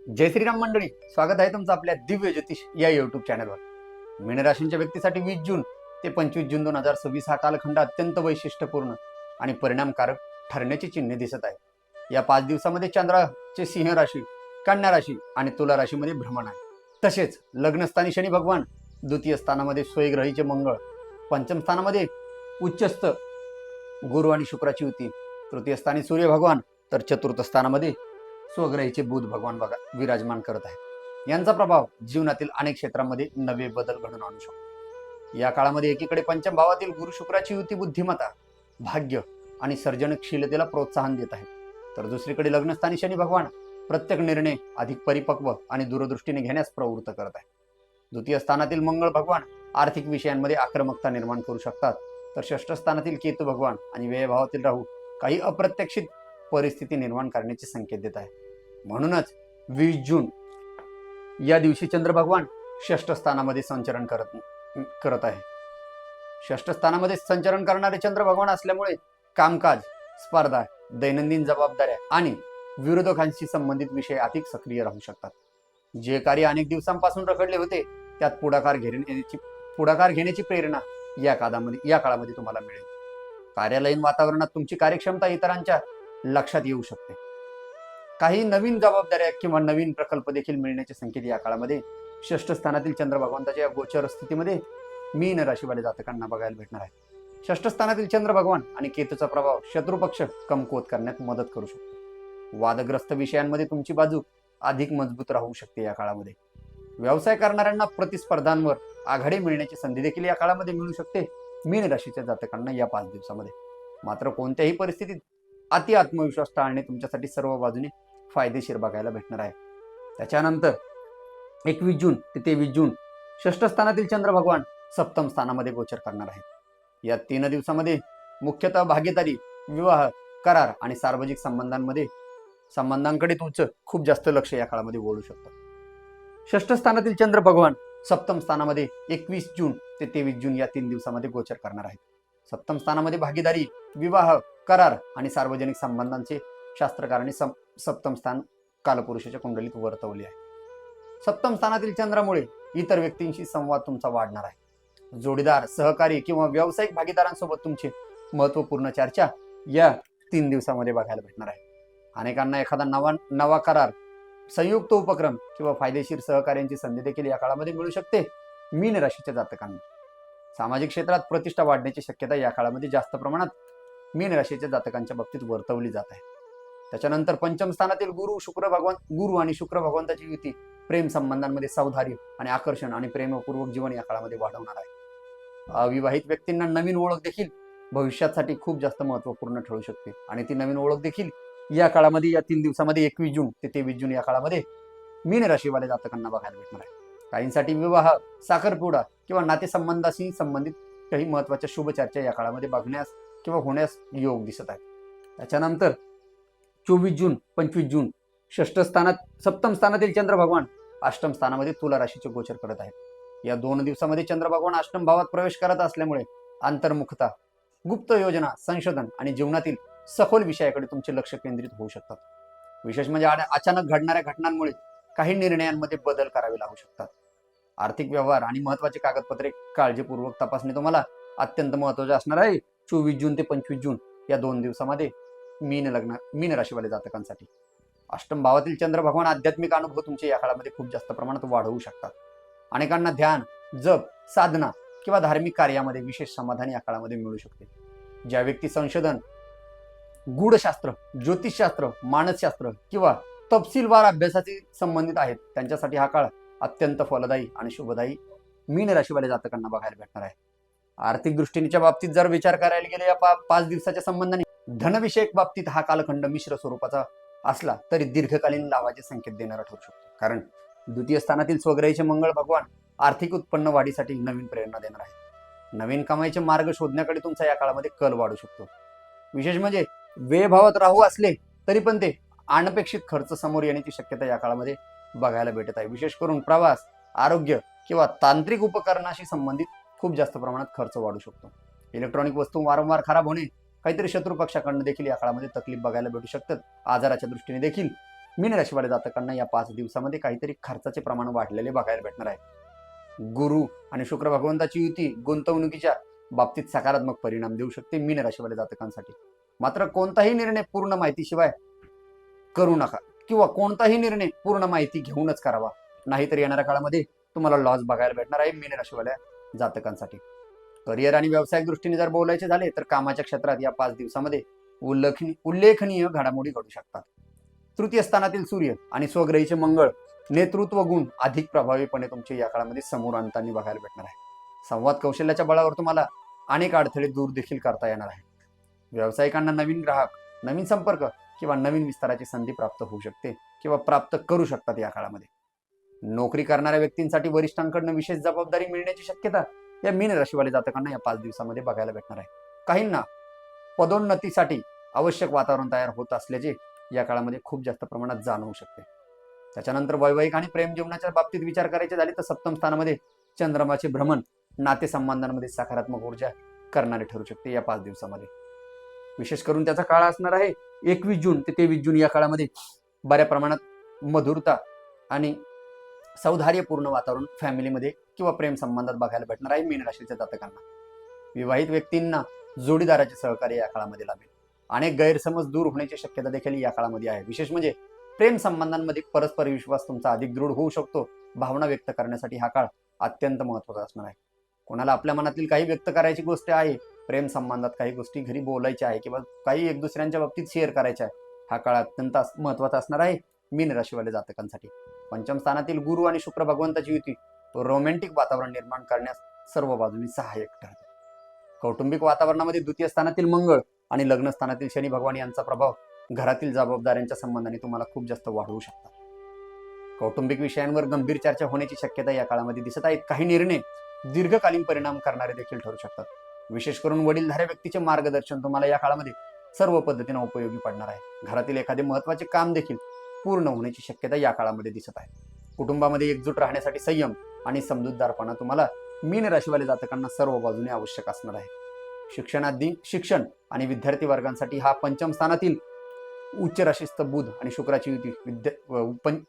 जय श्रीराम मंडळी, स्वागत आहे तुमचं आपल्या दिव्य ज्योतिष या युट्यूब चॅनलवर. मीन राशींच्या व्यक्तीसाठी 20 जून ते 25 जून 2026 हा कालखंड अत्यंत वैशिष्ट्यपूर्ण आणि परिणामकारक ठरण्याची चिन्हे दिसत आहे. या 5 दिवसामध्ये चंद्राचे सिंह राशी, कन्या राशी आणि तुला राशीमध्ये भ्रमण आहे. तसेच लग्नस्थानी शनी भगवान, द्वितीय स्थानामध्ये स्वयंग्रहीचे मंगळ, पंचम स्थानामध्ये उच्चस्थ गुरु आणि शुक्राची युती, तृतीय स्थानी सूर्य भगवान, तर चतुर्थ स्थानामध्ये स्वग्रहीचे बुध भगवान बघा विराजमान करत आहे. यांचा प्रभाव जीवनातील अनेक क्षेत्रांमध्ये नवे बदल घडून आणू शकतो. या काळामध्ये एकीकडे पंचम भावातील गुरु शुक्राची युती बुद्धिमत्ता, भाग्य आणि सर्जनशीलतेला प्रोत्साहन देत आहे, तर दुसरीकडे लग्नस्थानी शनी भगवान प्रत्येक निर्णय अधिक परिपक्व आणि दूरदृष्टीने घेण्यास प्रवृत्त करत आहे. द्वितीय स्थानातील मंगळ भगवान आर्थिक विषयांमध्ये आक्रमकता निर्माण करू शकतात, तर षष्ठ स्थानातील केतू भगवान आणि व्यय भावातील राहू काही अप्रत्याशित परिस्थिती निर्माण करण्याचे संकेत देत आहे. म्हणूनच 20 जून या दिवशी चंद्र भगवान षष्ठ स्थानामध्ये संचरण करत आहे. षष्ठ स्थानामध्ये संचरण करणारे चंद्र भगवान असल्यामुळे कामकाज, स्पर्धा, दैनंदिन जबाबदाऱ्या आणि विरोधकांशी संबंधित विषय अधिक सक्रिय राहू शकतात. जे कार्य अनेक दिवसांपासून रखडले होते त्यात पुढाकार घेण्याची प्रेरणा या काळामध्ये तुम्हाला मिळेल. कार्यालयीन वातावरणात तुमची कार्यक्षमता इतरांच्या लक्षात येऊ शकते. काही नवीन जबाबदाऱ्या किंवा नवीन प्रकल्प देखील मिळण्याचे संकेत या काळामध्ये षष्ठ स्थानातील चंद्र भगवंताच्या गोचर स्थितीमध्ये मीन राशीवाल्या जातकांना बघायला भेटणार आहे. षष्ठ स्थानातील चंद्र भगवान आणि केतूचा प्रभाव शत्रुपक्ष कमकुवत करण्यात मदत करू शकतो. वादग्रस्त विषयांमध्ये तुमची बाजू अधिक मजबूत राहू शकते. या काळामध्ये व्यवसाय करणाऱ्यांना प्रतिस्पर्धांवर आघाडी मिळण्याची संधी देखील या काळामध्ये मिळू शकते. मीन राशीच्या जातकांना या 5 दिवसामध्ये मात्र कोणत्याही परिस्थितीत अति आत्मविश्वास टाळणे तुमच्यासाठी सर्व बाजूने फायदेशीर बघायला भेटणार आहे. त्याच्यानंतर 21 जून ते 23 जून षष्ठ स्थानातील चंद्र भगवान सप्तम स्थानामध्ये गोचर करणार आहे. या 3 दिवसामध्ये मुख्यतः भागीदारी, विवाह, करार आणि सार्वजनिक संबंधांकडे तुमचं खूप जास्त लक्ष या काळामध्ये वळू शकतं. षष्ठ स्थानातील चंद्र भगवान सप्तम स्थानामध्ये 21 जून ते 23 जून या 3 दिवसामध्ये गोचर करणार आहेत. सप्तम स्थानामध्ये भागीदारी, विवाह, करार आणि सार्वजनिक संबंधांचे शास्त्रकारांनी सप्तम स्थान कालपुरुषाच्या कुंडलीत वर्तवले आहे. सप्तम स्थानातील चंद्रामुळे इतर व्यक्तींशी संवाद तुमचा वाढणार आहे. जोडीदार, सहकारी किंवा व्यावसायिक भागीदारांसोबत तुमची महत्वपूर्ण चर्चा या 3 दिवसामध्ये बघायला भेटणार आहे. अनेकांना एखादा नवा करार, संयुक्त उपक्रम किंवा फायदेशीर सहकार्यांची संधी देखील या काळामध्ये मिळू शकते. मीन राशीच्या जातकांना सामाजिक क्षेत्रात प्रतिष्ठा वाढण्याची शक्यता या काळामध्ये जास्त प्रमाणात मीन राशीच्या जातकांच्या बाबतीत वर्तवली जात आहे. त्याच्यानंतर पंचम स्थानातील गुरु आणि शुक्र भगवंताची युती प्रेम संबंधांमध्ये सौहार्द आणि आकर्षण आणि प्रेमपूर्वक जीवन या काळामध्ये वाढवणार आहे. अविवाहित व्यक्तींना नवीन ओळख देखील भविष्यासाठी खूप जास्त महत्वपूर्ण ठरू शकते आणि ती नवीन ओळख देखील या काळामध्ये या 3 दिवसामध्ये 21 जून ते 23 जून या काळामध्ये मीन राशीवाल्या जातकांना बघायला भेटणार आहे. काहींसाठी विवाह, साखरपुडा किंवा नातेसंबंधाशी संबंधित काही महत्वाच्या शुभ चर्चा या काळामध्ये बघण्यास किंवा होण्यास योग दिसत आहे. त्याच्यानंतर 24 जून 25 जून सप्तम स्थानातील चंद्र भगवान अष्टम स्थानामध्ये तुला राशीचे गोचर करत आहेत. या 2 दिवसामध्ये चंद्र भगवान अष्टम भावात प्रवेश करत असल्यामुळे अंतर्मुखता, गुप्त योजना, संशोधन आणि जीवनातील सखोल विषयाकडे तुमचे लक्ष केंद्रित होऊ शकतात. विशेष म्हणजे अचानक घडणाऱ्या घटनांमुळे काही निर्णयांमध्ये बदल करावे लागू शकतात. आर्थिक व्यवहार आणि महत्वाचे कागदपत्रे काळजीपूर्वक तपासणे तुम्हाला अत्यंत महत्वाचे असणार आहे. 24 जून ते 25 जून या 2 दिवसामध्ये मीन राशीवाल्या जातकांसाठी अष्टम भावातील चंद्र भगवान आध्यात्मिक अनुभव तुमचे या काळामध्ये खूप जास्त प्रमाणात वाढवू शकतात. अनेकांना ध्यान, जप, साधना किंवा धार्मिक कार्यामध्ये विशेष समाधान या काळामध्ये मिळू शकते. ज्या व्यक्ती संशोधन, गूढशास्त्र, ज्योतिषशास्त्र, मानसशास्त्र किंवा तपशीलवार अभ्यासाशी संबंधित आहेत त्यांच्यासाठी हा काळ अत्यंत फलदायी आणि शुभदायी मीन राशीवाल्या जातकांना बघायला भेटणार आहे. आर्थिक दृष्टीच्या बाबतीत जर विचार करायला गेले या 5 दिवसाच्या संबंधाने धनविषयक बाबतीत हा कालखंड मिश्र स्वरूपाचा असला तरी दीर्घकालीन लाभाचे संकेत देणारा ठरू शकतो. कारण द्वितीय स्थानातील स्वग्रहीचे मंगळ भगवान आर्थिक उत्पन्न वाढीसाठी नवीन प्रेरणा देणार आहे. नवीन कमाईचे मार्ग शोधण्याकडे तुमचा या काळामध्ये कल वाढू शकतो. विशेष म्हणजे व्यय भावात राहू असले तरी पण ते अनपेक्षित खर्च समोर येण्याची शक्यता या काळामध्ये बघायला भेटत आहे. विशेष करून प्रवास, आरोग्य किंवा तांत्रिक उपकरणाशी संबंधित खूप जास्त प्रमाणात खर्च वाढू शकतो. इलेक्ट्रॉनिक वस्तू वारंवार खराब होणे, काहीतरी शत्रू पक्षाकडून देखील या काळामध्ये तकलीफ बघायला भेटू शकतात. आजाराच्या दृष्टीने देखील मीन राशीवाल्या जातकांना या 5 दिवसामध्ये काहीतरी खर्चाचे प्रमाण वाढलेले बघायला भेटणार आहे. गुरु आणि शुक्र भगवंताची युती गुंतवणुकीच्या बाबतीत सकारात्मक परिणाम देऊ शकते मीन राशीवाल्या जातकांसाठी. मात्र कोणताही निर्णय पूर्ण माहितीशिवाय करू नका किंवा कोणताही निर्णय पूर्ण माहिती घेऊनच करावा, नाहीतर येणाऱ्या काळामध्ये तुम्हाला लॉस बघायला भेटणार आहे मीन राशीवाल्या जातकांसाठी. करिअर आणि व्यावसायिक दृष्टीने जर बोलायचे झाले तर कामाच्या क्षेत्रात या 5 दिवसामध्ये उल्लेखनीय घडामोडी घडू शकतात. तृतीय स्थानातील सूर्य आणि स्वग्रहीचे मंगळ नेतृत्व गुण अधिक प्रभावीपणे तुमचे या काळामध्ये समोर आणताना बघायला भेटणार आहे. संवाद कौशल्याच्या बळावर तुम्हाला अनेक अडथळे दूर देखील करता येणार आहे. व्यावसायिकांना नवीन ग्राहक, नवीन संपर्क किंवा नवीन विस्ताराची संधी प्राप्त होऊ शकते किंवा प्राप्त करू शकतात या काळामध्ये. नोकरी करणाऱ्या व्यक्तींसाठी वरिष्ठांकडून विशेष जबाबदारी मिळण्याची शक्यता या मीन राशीवाल्या जातकांना या 5 दिवसामध्ये बघायला भेटणार आहे. काहींना पदोन्नतीसाठी आवश्यक वातावरण तयार होत असल्याचे या काळामध्ये खूप जास्त प्रमाणात जाणवू शकते. त्याच्यानंतर वैवाहिक आणि प्रेम जीवनाच्या बाबतीत विचार करायचे झाले तर सप्तम स्थानामध्ये चंद्रमाचे भ्रमण नातेसंबंधांमध्ये सकारात्मक ऊर्जा करणारे ठरू शकते या 5 दिवसामध्ये. विशेष करून त्याचा काळ असणार आहे 21 जून ते 23 जून. या काळामध्ये बऱ्या प्रमाणात मधुरता आणि सौहार्दपूर्ण वातावरण फॅमिलीमध्ये किंवा प्रेम संबंधात बघायला भेटणार आहे मीन राशीच्या जातकांना. विवाहित व्यक्तींना जोडीदाराचे सहकार्य या काळामध्ये लाभेल. अनेक गैरसमज दूर होण्याची शक्यता देखील या काळामध्ये आहे. विशेष म्हणजे प्रेम संबंधांमध्ये परस्पर विश्वास तुमचा अधिक दृढ होऊ शकतो. भावना व्यक्त करण्यासाठी हा काळ अत्यंत महत्त्वाचा असणार आहे. कोणाला आपल्या मनातील काही व्यक्त करायची गोष्ट आहे, प्रेम संबंधात काही गोष्टी घरी बोलायच्या आहे किंवा काही एक दुसऱ्यांच्या बाबतीत शेअर करायच्या आहे, हा काळ अत्यंत महत्त्वाचा असणार आहे मीन राशीवाल्या जातकांसाठी. पंचम स्थानातील गुरु आणि शुक्र भगवंताची युती रोमॅन्टिक वातावरण निर्माण करण्यास सर्व बाजूंनी सहाय्यक ठरते. कौटुंबिक वातावरणामध्ये द्वितीय स्थानातील मंगळ आणि लग्न स्थानातील शनी भगवान यांचा प्रभाव घरातील जबाबदाऱ्यांच्या संबंधाने तुम्हाला खूप जास्त वाढवू शकतात. कौटुंबिक विषयांवर गंभीर चर्चा होण्याची शक्यता या काळामध्ये दिसत आहे. काही निर्णय दीर्घकालीन परिणाम करणारे देखील ठरू शकतात. विशेष करून वडीलधाऱ्या व्यक्तीचे मार्गदर्शन तुम्हाला या काळामध्ये सर्व पद्धतीने उपयोगी पडणार आहे. घरातील एखादे महत्त्वाचे काम देखील पूर्ण होण्याची शक्यता या काळामध्ये दिसत आहे. कुटुंबामध्ये एकजूट राहण्यासाठी संयम आणि समजूतदारपणा तुम्हाला मीन राशीवाल्या जातकांना सर्व बाजूने आवश्यक असणार आहे. शिक्षण आणि विद्यार्थी वर्गांसाठी हा पंचम स्थानातील उच्च राशीस्थ बुध आणि शुक्राची युती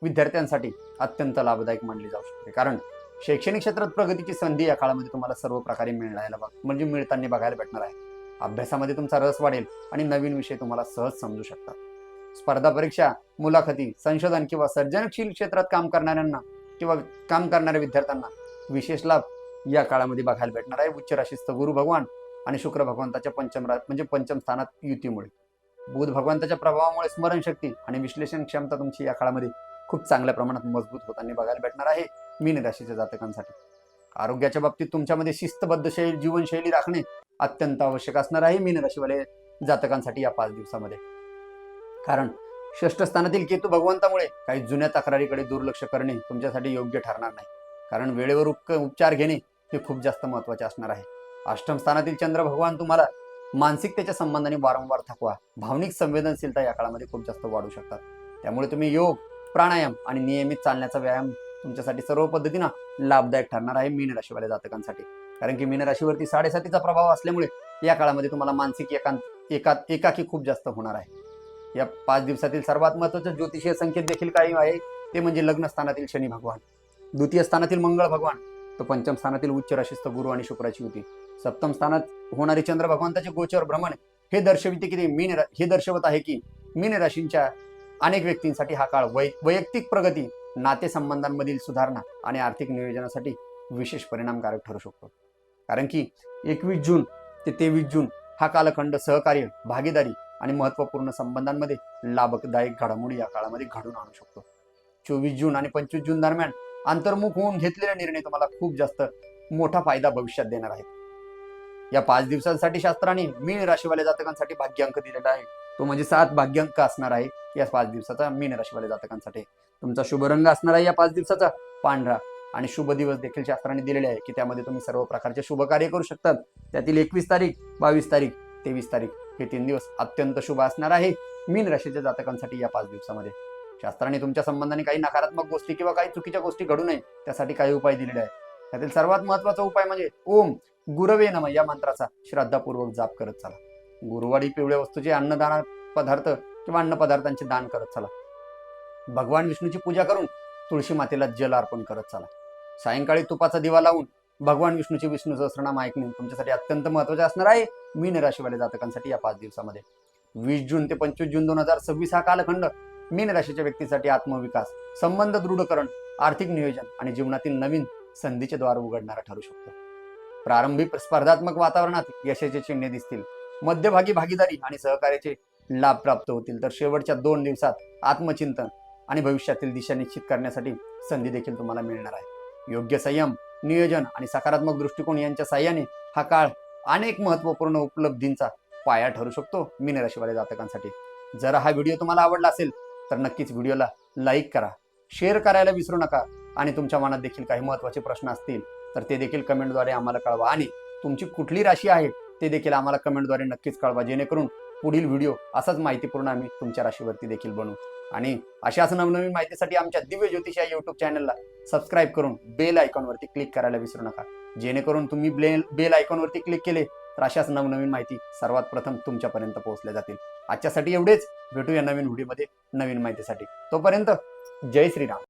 विद्यार्थ्यांसाठी अत्यंत लाभदायक मानली जाऊ शकते. कारण शैक्षणिक क्षेत्रात प्रगतीची संधी या काळामध्ये तुम्हाला सर्व प्रकारे मिळताना बघायला भेटणार आहे. अभ्यासामध्ये तुमचा रस वाढेल आणि नवीन विषय तुम्हाला सहज समजू शकतात. स्पर्धा परीक्षा, मुलाखती, संशोधन किंवा सर्जनशील क्षेत्रात काम करणाऱ्या विद्यार्थ्यांना विशेष लाभ या काळामध्ये बघायला भेटणार आहे उच्च राशीस्थ गुरु भगवान आणि शुक्र भगवंताच्या पंचम स्थानात युतीमुळे. बुध भगवंताच्या प्रभावामुळे स्मरणशक्ती आणि विश्लेषण क्षमता तुमची या काळामध्ये खूप चांगल्या प्रमाणात मजबूत होताना बघायला भेटणार आहे मीन राशीच्या जातकांसाठी. आरोग्याच्या बाबतीत तुमच्यामध्ये शिस्तबद्ध जीवनशैली राखणे अत्यंत आवश्यक असणार आहे मीन राशीवाले जातकांसाठी या 5 दिवसामध्ये. कारण षष्ठ स्थानातील केतू भगवंतामुळे काही जुन्या तक्रारीकडे दुर्लक्ष करणे तुमच्यासाठी योग्य ठरणार नाही. कारण वेळेवर उपचार घेणे हे खूप जास्त महत्त्वाचे असणार आहे. अष्टम स्थानातील चंद्र भगवान तुम्हाला मानसिकतेच्या संबंधाने वारंवार थकवा, भावनिक संवेदनशीलता या काळामध्ये खूप जास्त वाढू शकतात. त्यामुळे तुम्ही योग, प्राणायाम आणि नियमित चालण्याचा व्यायाम तुमच्यासाठी सर्व पद्धतीनं लाभदायक ठरणार आहे मीन राशीवाल्या जातकांसाठी. कारण की मीन राशीवरती 7.5चा प्रभाव असल्यामुळे या काळामध्ये तुम्हाला मानसिक एकाकी खूप जास्त होणार आहे. या 5 दिवसातील सर्वात महत्त्वाचे ज्योतिषीय संकेत देखील काही आहे, ते म्हणजे लग्न स्थानातील शनी भगवान, द्वितीय स्थानातील मंगळ भगवान, तो पंचम स्थानातील उच्च राशीस्थ गुरु आणि शुक्राची युती, सप्तम स्थानात होणारे चंद्र भगवंताचे गोचर भ्रमण हे दर्शवत आहे की मीन राशींच्या अनेक व्यक्तींसाठी हा काळ वैयक्तिक प्रगती, नातेसंबंधांमधील सुधारणा आणि आर्थिक नियोजनासाठी विशेष परिणामकारक ठरू शकतो. कारण की 21 जून ते 23 जून हा कालखंड सहकार्य, भागीदारी आणि महत्त्वपूर्ण संबंधांमध्ये लाभदायक घडामोडी या काळामध्ये घडून आणू शकतो. 24 जून आणि 25 जून दरम्यान अंतर्मुख होऊन घेतलेले निर्णय तुम्हाला खूप जास्त मोठा फायदा भविष्यात देणार आहेत. या 5 दिवसांसाठी शास्त्राने मीन राशीवाल्या जातकांसाठी भाग्यांक दिलेला आहे, तो म्हणजे 7 भाग्यांक असणार आहे या 5 दिवसाचा मीन राशीवाल्या जातकांसाठी. तुमचा शुभ रंग असणार आहे या 5 दिवसाचा पांढरा आणि शुभ दिवस देखील शास्त्राने दिलेले आहे की त्यामध्ये तुम्ही सर्व प्रकारचे शुभ कार्य करू शकतात. त्यातील 21 तारीख, 22 तारीख, 23 तारीख हे 3 दिवस अत्यंत शुभ असणार आहे मीन राशीच्या जातकांसाठी या 5 दिवसामध्ये. शास्त्राने तुमच्या संबंधाने काही नकारात्मक गोष्टी किंवा काही चुकीच्या गोष्टी घडू नये त्यासाठी काही उपाय दिलेले आहेत. त्यातील सर्वात महत्त्वाचा उपाय म्हणजे ओम गुरवे नमः या मंत्राचा श्रद्धापूर्वक जाप करत चला. गुरुवारी पिवळ्या वस्तूचे अन्नदान पदार्थ किंवा अन्न पदार्थांचे दान करत चला. भगवान विष्णूची पूजा करून तुळशी मातेला जल अर्पण करत चला. सायंकाळी तुपाचा दिवा लावून भगवान विष्णूचे विष्णू सहस्रनाम ऐकणे तुमच्यासाठी अत्यंत महत्त्वाचे असणार आहे मीन राशीवाल्या जातकांसाठी या 5 दिवसामध्ये. 20 जून ते 25 जून 2026 हा कालखंड मीन राशीच्या व्यक्तीसाठी आत्मविकास, संबंध दृढकरण, आर्थिक नियोजन आणि जीवनातील नवीन संधीचे द्वार उघडणारा ठरू शकतो. प्रारंभी स्पर्धात्मक वातावरणात यशाचे चिन्हे दिसतील, मध्यभागी भागीदारी आणि सहकार्याचे लाभ प्राप्त होतील, तर शेवटच्या 2 दिवसात आत्मचिंतन आणि भविष्यातील दिशा निश्चित करण्यासाठी संधी देखील तुम्हाला मिळणार आहे. योग्य संयम, नियोजन आणि सकारात्मक दृष्टिकोन यांच्या साहाय्याने हा काळ अनेक महत्त्वपूर्ण उपलब्धींचा पाया ठरू शकतो मीन राशीवाल्या जातकांसाठी. जर हा व्हिडिओ तुम्हाला आवडला असेल तर नक्कीच व्हिडिओला लाईक करा, शेअर करायला विसरू नका आणि तुमच्या मनात देखील काही महत्त्वाचे प्रश्न असतील तर ते देखील कमेंटद्वारे आम्हाला कळवा आणि तुमची कुठली राशी आहे ते देखील आम्हाला कमेंटद्वारे नक्कीच कळवा, जेणेकरून पुढील व्हिडिओ असाच माहितीपूर्ण आम्ही तुमच्या राशीवरती देखील बनवू. आणि अशाच नवनवीन माहितीसाठी आमच्या दिव्य ज्योतिष या यूट्यूब चॅनलला सबस्क्राईब करून बेल आयकॉनवरती क्लिक करायला विसरू नका, जेणेकरून तुम्ही बेल आयकॉनवरती क्लिक केले तर अशाच नवनवीन माहिती सर्वात प्रथम तुमच्यापर्यंत पोहोचल्या जातील. आजच्यासाठी एवढेच. भेटूया नवीन व्हिडिओमध्ये नवीन माहितीसाठी. तोपर्यंत जय श्रीराम.